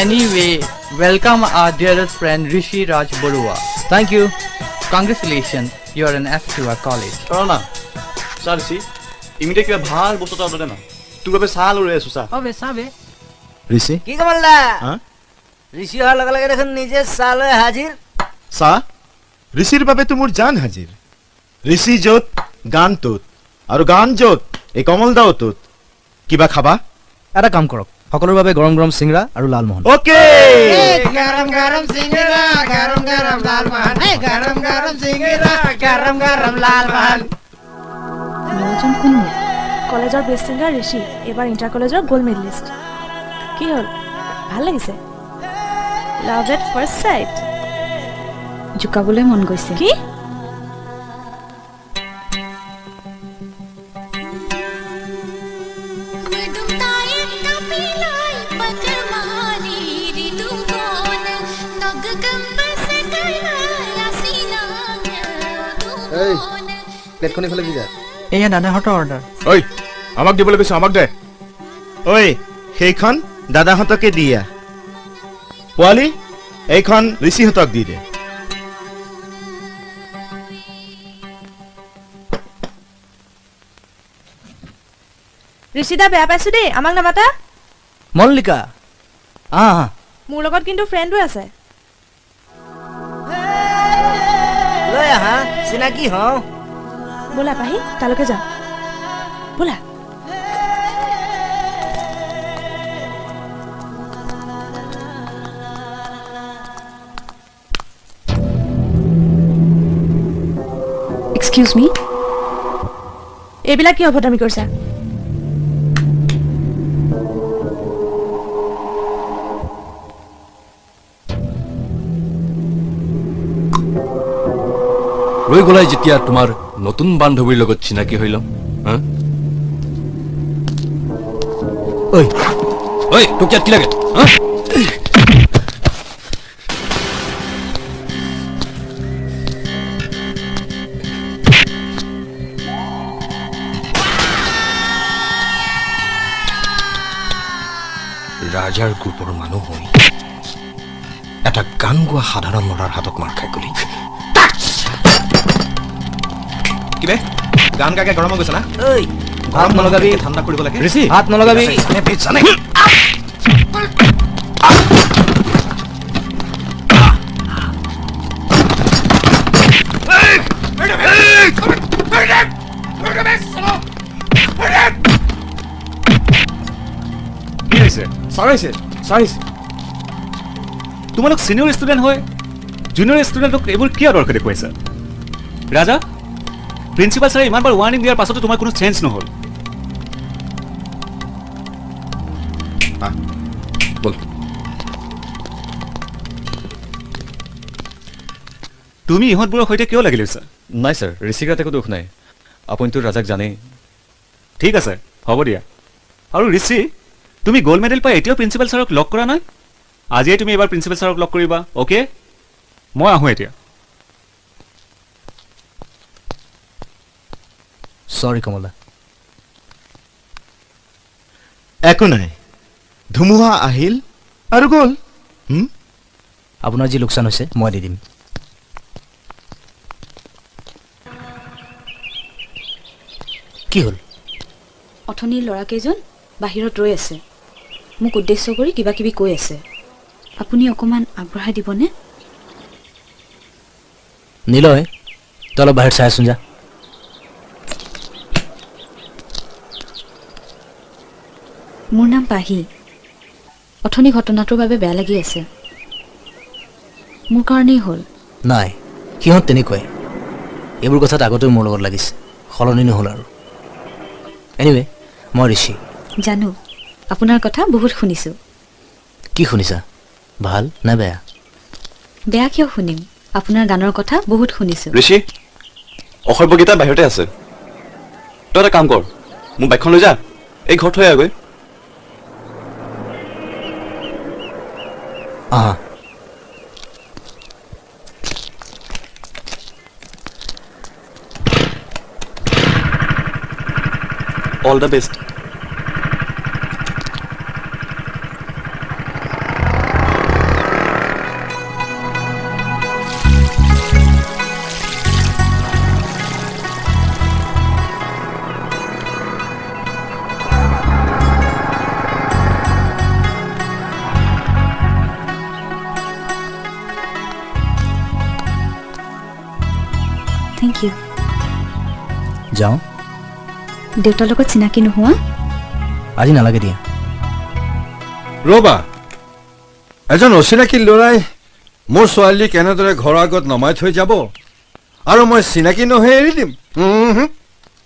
Anyway, welcome our dearest friend Rishi Raj Borua. Thank you. Congratulations, you are an asset to our college. Corona. Sorry, see. Immediate kiba bhal bosto ta odore na. Tu gabe sal ure susa. Obe sabe. ঋষি কি কমলদা হ্যাঁ ঋষি হওয়ার লগে লগে দেখুন নিজে সাল হয়ে হাজির সা ঋষিৰ বাবে তো মোৰ জান হাজিৰ ঋষি য'ত গান তোত আৰু গান য'ত এই কমল দাও তোত কিবা খাবা এটা কাম কৰক সকলোৰ বাবে গৰম গৰম চিংৰা আৰু লালমোহন ওকে গৰম গৰম সিঙ্গাৰা গৰম গৰম লাল মোহন গৰম গৰম সিঙ্গাৰা গৰম গৰম লাল মোহন নজন কোন কলেজৰ বেষ্ট সিঙ্গাৰ ঋষি এবাৰ ইণ্টাৰ কলেজৰ গোল্ড মেডেলিষ্ট কি হ'ল ভাল লাগিছে লাভ এট ফাৰ্ষ্ট সাইট জুকাবলৈ মন গৈছে কি এই প্লেটখন ইফালে কি যায় এয়া দাদাহঁতৰ অৰ্ডাৰ ঐ আমাক দিবলৈ কৈছো আমাক দে ঐ সেইখন দাদাহঁতকে দিয়া পোৱালি এইখন ঋষিহঁতক দি দে ঋষিদা বেয়া পাইছো দেই আমাক নামাতা মল্লিকা মোৰ লগত কিন্তু ফ্ৰেণ্ডো আছে লৈ আহা চিনাকি হওঁ ব'লা পাহি তালৈকে যাওঁ ব'লা এক্সকিউজ মি এইবিলাক কি অভদ্ৰামি কৰিছা ৰৈ গলাই যেতিয়া তোমাৰ নতুন বান্ধৱীৰ লগত চিনাকি হইলাম ঐ ঐ তোক ইয়াত কি লাগে ৰাজাৰ গ্ৰুপৰ মানুহ হৈ এটা গান গোৱা সাধাৰণ ল'ৰাৰ হাতত মাৰ খাই গলি কিবে গান গাকে গৰম হৈ গৈছে না ঐ হাত নলগাবি ঠাণ্ডা কৰিব লাগে ঋষি হাত নলগাবি জানে তোমালোক সিনিয়ৰ ষ্টুডেণ্ট হয় জুনিয়ৰ ষ্টুডেণ্টক এইবোৰ কি আদৰকে দেখুৱাইছা ৰাজা প্ৰিন্সিপাল ছাৰে ইমানবাৰ ৱাৰ্ণিং দিয়াৰ পাছতো তোমাৰ কোনো চেঞ্জ নহ'ল বল তুমি ইহঁতবোৰৰ সৈতে কিয় লাগি লৈছা নাই ছাৰ ঋষিকাত একো দুখ নাই আপুনিতো ৰাজাক জানেই ঠিক আছে হ'ব দিয়া আৰু ঋষি তুমি গ'ল্ড মেডেল পাই এতিয়াও প্ৰিন্সিপাল ছাৰক লগ কৰা নাই আজিয়ে তুমি এবাৰ প্ৰিন্সিপাল ছাৰক লগ কৰিবা অ'কে মই আহোঁ এতিয়া সৰি কমলা একো নাই ধুমুহা আহিল আৰু গ'ল আপোনাৰ যি লোকচান হৈছে মই দি দিম কি হ'ল অথনিৰ ল'ৰাকেইজন বাহিৰত ৰৈ আছে মোক উদ্দেশ্য কৰি কিবা কিবি কৈ আছে আপুনি অকণমান আগবঢ়াই দিবনে নিলয় তই অলপ বাহিৰত চাই আছোন যা মোৰ নাম পাহি অথনি ঘটনাটোৰ বাবে বেয়া লাগি আছে মোৰ কাৰণেই হ'ল নাই সিহঁত তেনেকুৱাই এইবোৰ কথাত আগতেও মোৰ লগত লাগিছে সলনি নহ'ল আৰু এনিৱে মই ঋষি জানো আপোনাৰ কথা বহুত শুনিছোঁ কি শুনিছা ভাল নে বেয়া বেয়া কিয় শুনিম আপোনাৰ গানৰ কথা বহুত শুনিছোঁ ঋষি অসভ্যগীতা বাহিৰতে আছে তই এটা কাম কৰ মোৰ বাইকখন লৈ যা এই ঘৰত থৈ আগৈ all the best thank you যাওঁ দেউতাৰ লগত চিনাকি নোহোৱা আজি নালাগে দিয়া ৰবা এজন অচিনাকি ল'ৰাই মোৰ ছোৱালী কেনেদৰে ঘৰৰ আগত নমাই থৈ যাব আৰু মই চিনাকি নহৈ এৰি দিম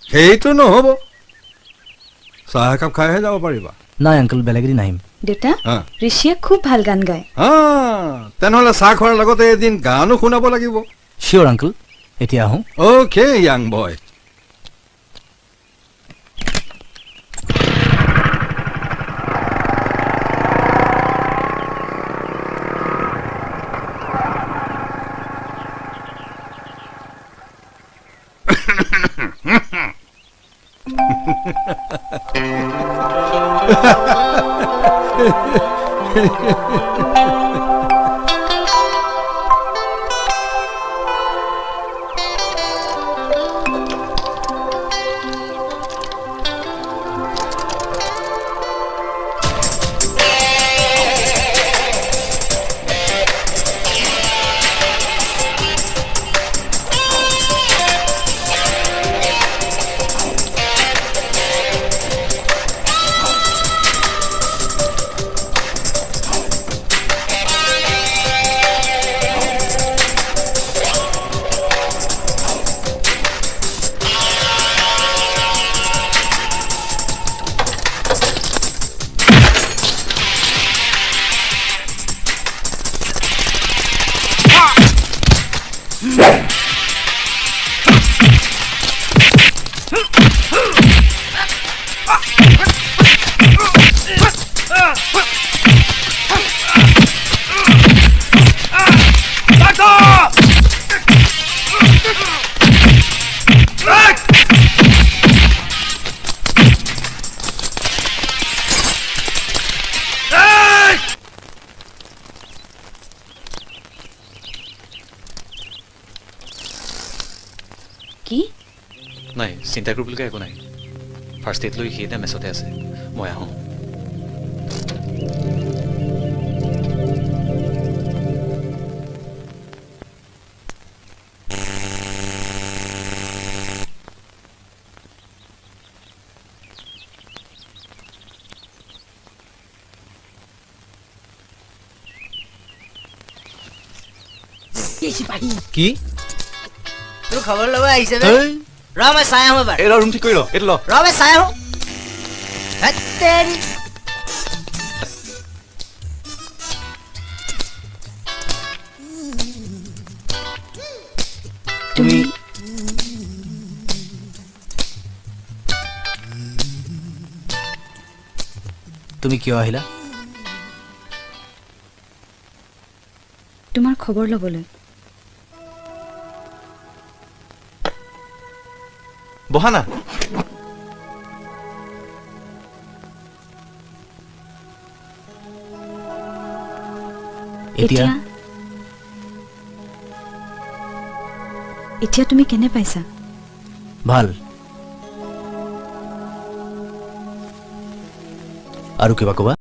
সেইটো নহ'ব চাহ একাপ খাইহে যাব পাৰিবা নাই আংকল বেলেগ এদিন আহিম দেউতা হা। ঋষিয়ে খুব ভাল গান গায় তেনেহ'লে চাহ খোৱাৰ লগতে এদিন গানো শুনাব লাগিব চিয়'ৰ আংকল এতিয়া আহোঁ অ'কে য়াং বয় কি নাই চিন্তা কৰিবলগীয়া একো নাই ফাৰ্ষ্ট এইড লৈ সি এতিয়া মেচতে আছে মই আহোঁ কি তোৰ খবৰ ল'ব আহিছে বে ৰ মই চাই আহোঁ এবাৰ এই ৰুম ঠিক কৰি ল এইটো ল ৰ মই চাই আহোঁ হেৎ তেৰি তুমি তুমি কিয় আহিলা তোমাৰ খবৰ ল'বলৈ বহা না এতিয়া এতিয়া তুমি কেনে পাইছা ভাল আৰু কিবা ক'বা